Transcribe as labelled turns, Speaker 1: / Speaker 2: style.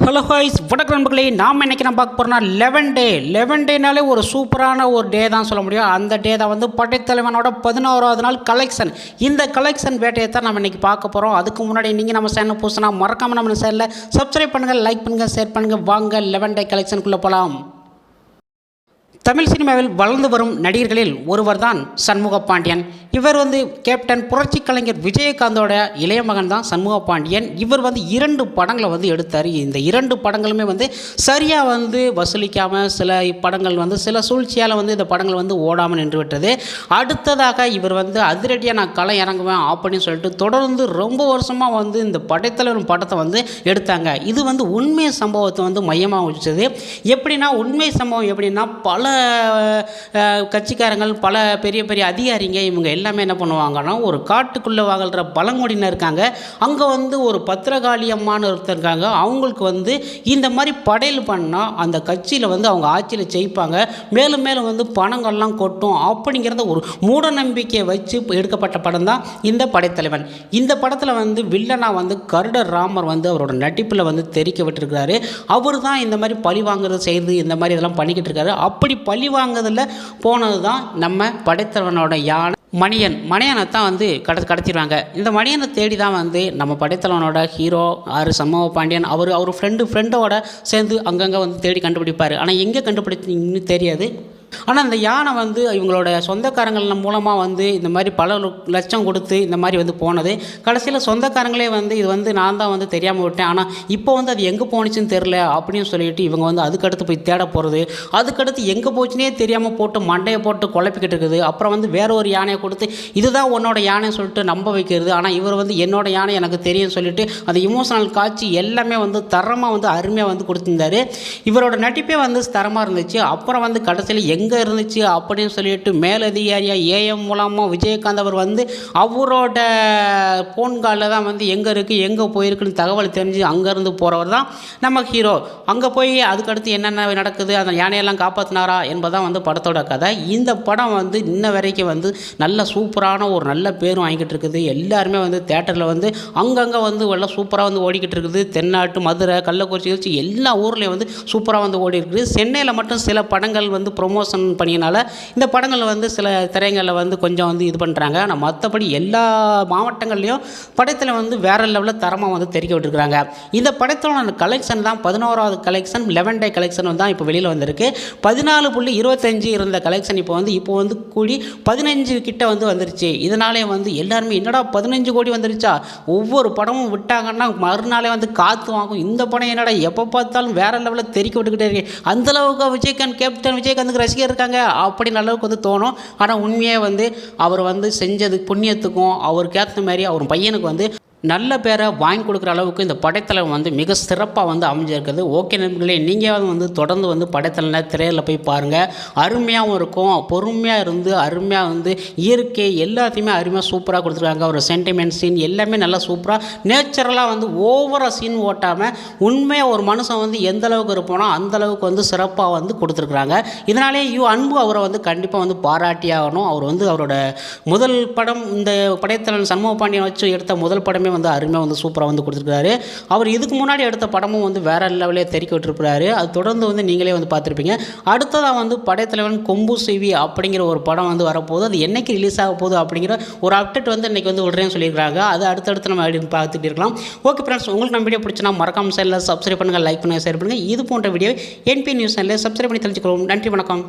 Speaker 1: Hello ஹாய்ஸ் வணக்கம் நண்பர்களே. நாம் இன்றைக்கி நம்ம பார்க்க போகிறோம்னா 11 டேனாலே ஒரு சூப்பரான ஒரு டே தான் சொல்ல முடியும். அந்த டே தான் வந்து படைத்தலைவனோட 11வது நாள் கலெக்ஷன். இந்த கலெக்ஷன் வேட்டையை தான் நம்ம இன்றைக்கி பார்க்க போகிறோம். அதுக்கு முன்னாடி நீங்கள் நம்ம சேனல் புதுசுனா மறக்காமல் நம்ம சேனலில் சப்ஸ்கிரைப் பண்ணுங்கள், லைக் பண்ணுங்கள், ஷேர் பண்ணுங்கள். வாங்க 11 டே கலெக்ஷனுக்குள்ளே போகலாம். தமிழ் சினிமாவில் வளர்ந்து வரும் நடிகர்களில் ஒருவர் தான் சண்முக பாண்டியன். இவர் வந்து கேப்டன் புரட்சி கலைஞர் விஜயகாந்தோட இளைய மகன் தான் சண்முக பாண்டியன். இவர் வந்து 2 படங்களை வந்து எடுத்தார். இந்த 2 படங்களுமே வந்து சரியாக வந்து வசூலிக்காமல் சில படங்கள் வந்து சில சூழ்ச்சியால் வந்து இந்த படங்கள் வந்து ஓடாமல் நின்று விட்டது. அடுத்ததாக இவர் வந்து அதிரடியாக நான் களை இறங்குவேன் அப்படின்னு சொல்லிட்டு தொடர்ந்து ரொம்ப வருஷமாக வந்து இந்த படைத்தலைவன் படத்தை வந்து எடுத்தாங்க. இது வந்து உண்மை சம்பவத்தை வந்து மையமாக வச்சது. எப்படின்னா உண்மை சம்பவம் எப்படின்னா பல கட்சிக்காரங்கள் பல பெரிய பெரிய அதிகாரிங்க இவங்க எல்லாமே என்ன பண்ணுவாங்கன்னா ஒரு காட்டுக்குள்ளே வாழ்கிற பழங்குடியினர் இருக்காங்க. அங்கே வந்து ஒரு பத்திரகாளி அம்மான்னு ஒருத்தர் இருக்காங்க. அவங்களுக்கு வந்து இந்த மாதிரி படையல் பண்ணால் அந்த கட்சியில் வந்து அவங்க ஆட்சியில் ஜெயிப்பாங்க, மேலும் மேலும் வந்து பணங்கள்லாம் கொட்டும் அப்படிங்கிறத ஒரு மூட நம்பிக்கையை வச்சு எடுக்கப்பட்ட படம் தான் இந்த படைத்தலைவன். இந்த படத்தில் வந்து வில்லனாக வந்து கருடர் ராமர் வந்து அவரோட நடிப்பில் வந்து தெரிவிக்க விட்டுருக்கிறாரு. அவர் தான் இந்த மாதிரி பழி வாங்குறது செய்து இந்த மாதிரி இதெல்லாம் பண்ணிக்கிட்டு இருக்காரு. அப்படி பழி வாங்குறதுல போனது தான் நம்ம படைத்தலைவனோட யானை மணியனை தான் வந்து கடத்திடுவாங்க. இந்த மணியனை தேடி தான் வந்து நம்ம படைத்தலைவனோட ஹீரோ சண்முக பாண்டியன் அவர் ஃப்ரெண்டோட சேர்ந்து அங்கங்கே வந்து தேடி கண்டுபிடிப்பார். ஆனால் எங்கே கண்டுபிடிச்சிங்கன்னு தெரியாது. ஆனால் இந்த யானை வந்து இவங்களோட சொந்தக்காரங்கள் மூலமாக வந்து இந்த மாதிரி பல லட்சம் கொடுத்து இந்த மாதிரி வந்து போனது. கடைசியில் சொந்தக்காரங்களே வந்து இது வந்து நான் தான் வந்து தெரியாமல் விட்டேன், ஆனால் இப்போ வந்து அது எங்கே போணுச்சுன்னு தெரில அப்படின்னு சொல்லிட்டு இவங்க வந்து அதுக்கடுத்து போய் தேட போகிறது. அதுக்கடுத்து எங்கே போச்சுனே தெரியாமல் போட்டு மண்டையை போட்டு குழப்பிக்கிட்டு இருக்குது. அப்புறம் வந்து வேற ஒரு யானையை கொடுத்து இதுதான் உன்னோட யானைன்னு சொல்லிட்டு நம்ப வைக்கிறது. ஆனால் இவர் வந்து என்னோட யானை எனக்கு தெரியும் சொல்லிட்டு அந்த இமோஷனல் காட்சி எல்லாமே வந்து தரமாக வந்து அருமையாக வந்து கொடுத்துருந்தாரு. இவரோட நடிப்பே வந்து தரமாக இருந்துச்சு. அப்புறம் வந்து கடைசியில் எங்கே இருந்துச்சு அப்படின்னு சொல்லிட்டு மேலதிகாரியாக ஏஎம் மூலமாக விஜயகாந்த் அவர் வந்து அவரோட ஃபோன் காலில் தான் வந்து எங்கே இருக்குது எங்கே போயிருக்குன்னு தகவல் தெரிஞ்சு அங்கேருந்து போகிறவர் தான் நம்ம ஹீரோ. அங்கே போய் அதுக்கடுத்து என்னென்ன நடக்குது, அந்த யானையெல்லாம் காப்பாற்றினாரா என்பதான் வந்து படத்தோட கதை. இந்த படம் வந்து இன்ன வரைக்கும் வந்து நல்ல சூப்பரான ஒரு நல்ல பேரும் வாங்கிட்டு இருக்குது. எல்லாருமே வந்து தேட்டரில் வந்து அங்கங்கே வந்து எல்லாம் சூப்பராக வந்து ஓடிக்கிட்டு இருக்குது. தென்னாட்டு, மதுரை, கள்ளக்குறிச்சி எல்லா ஊர்லேயும் வந்து சூப்பராக வந்து ஓடி இருக்குது. சென்னையில் மட்டும் சில படங்கள் வந்து ப்ரொமோஷன் பண்ணியனால இந்த படங்கள் வந்து சில திரைகளில் வந்து கொஞ்சம் வந்து இது பண்ணுறாங்க. ஆனால் மற்றபடி எல்லா மாவட்டங்கள்லேயும் படத்தில் வந்து வேறு லெவலில் தரமாக வந்து தெரிவிக்க விட்டுருக்குறாங்க. இந்த படத்தோட கலெக்ஷன் தான் 11வது கலெக்ஷன் 11 டே கலெக்ஷன் தான் இப்போ வெளியில் வந்திருக்கு. 14.25 இருந்த கலெக்ஷன் இப்போ வந்து கூடி 15 கிட்ட வந்து வந்துருச்சு. இதனாலே வந்து எல்லாருமே என்னடா 15 கோடி வந்துருச்சா, ஒவ்வொரு படமும் விட்டாங்கன்னா மறுநாளே வந்து காற்று வாங்கும், இந்த படம் என்னடா எப்போ பார்த்தாலும் வேறு லெவலில் தெரிவிக்க விட்டுக்கிட்டே இருக்கு, அந்தளவுக்கு கேப்டன் விஜயகாந்துக்கு ரசிகர் இருக்காங்க அப்படின்னு அளவுக்கு வந்து தோணும். ஆனால் உண்மையாக வந்து அவர் வந்து செஞ்சது புண்ணியத்துக்கும் அவருக்கு ஏற்ற மாதிரி அவர் பையனுக்கு வந்து நல்ல பேரை வாங்கி கொடுக்குற அளவுக்கு இந்த படைத்தலைவன் வந்து மிக சிறப்பாக வந்து அமைஞ்சிருக்குது. ஓகே நண்பர்களே, நீங்கள் வந்து தொடர்ந்து வந்து படைத்தலைவனை திரையில் போய் பாருங்கள். அருமையாகவும் இருக்கும், பொறுமையாக இருந்து அருமையாக வந்து இயற்கை எல்லாத்தையுமே அருமையாக சூப்பராக கொடுத்துருக்காங்க. ஒரு சென்டிமெண்ட் சீன் எல்லாமே நல்லா சூப்பராக நேச்சுரலாக வந்து ஓவராக சீன் ஓட்டாமல் உண்மையாக ஒரு மனுஷன் வந்து எந்த அளவுக்கு இருப்போனோ அந்தளவுக்கு வந்து சிறப்பாக வந்து கொடுத்துருக்குறாங்க. இதனாலே அன்பு அவரை வந்து கண்டிப்பாக வந்து பாராட்டியாகணும். அவர் வந்து அவரோட முதல் படம் இந்த படைத்தலைவன் சண்முக பாண்டியன் வச்சு எடுத்த முதல் படமே வந்து அருமையாக வந்து சூப்பராக வந்து கொடுத்துருக்காரு. அவர் இதுக்கு முன்னாடி எடுத்த படமும் வந்து வேற லெவலே தெரிவிக்க விட்டுருப்பாரு. அது தொடர்ந்து வந்து நீங்களே வந்து பார்த்துருப்பீங்க. அடுத்ததாக வந்து படைத்தலைவன் கொம்பு சிவி அப்படிங்கிற ஒரு படம் வந்து வரப்போகுது. அது என்னைக்கு ரிலீஸ் ஆக போகுது அப்படிங்கிற ஒரு அப்டேட் வந்து இன்றைக்கி வந்து விடுறேன்னு சொல்லியிருக்காங்க. அது அடுத்தடுத்து நம்ம பார்த்துட்டு இருக்கலாம். ஓகே ஃப்ரெண்ட்ஸ், உங்களுக்கு நம்ம வீடியோ பிடிச்சினா மறக்காம சேனலில் சப்ஸ்கிரைப் பண்ணுங்கள், லைக் பண்ணுங்கள், ஷேர் பண்ணுங்கள். இது போன்ற வீடியோ என்பி நியூஸ் சேனலில் சப்ஸ்கிரைப் பண்ணி தெரிஞ்சுக்கிறோம். நன்றி, வணக்கம்.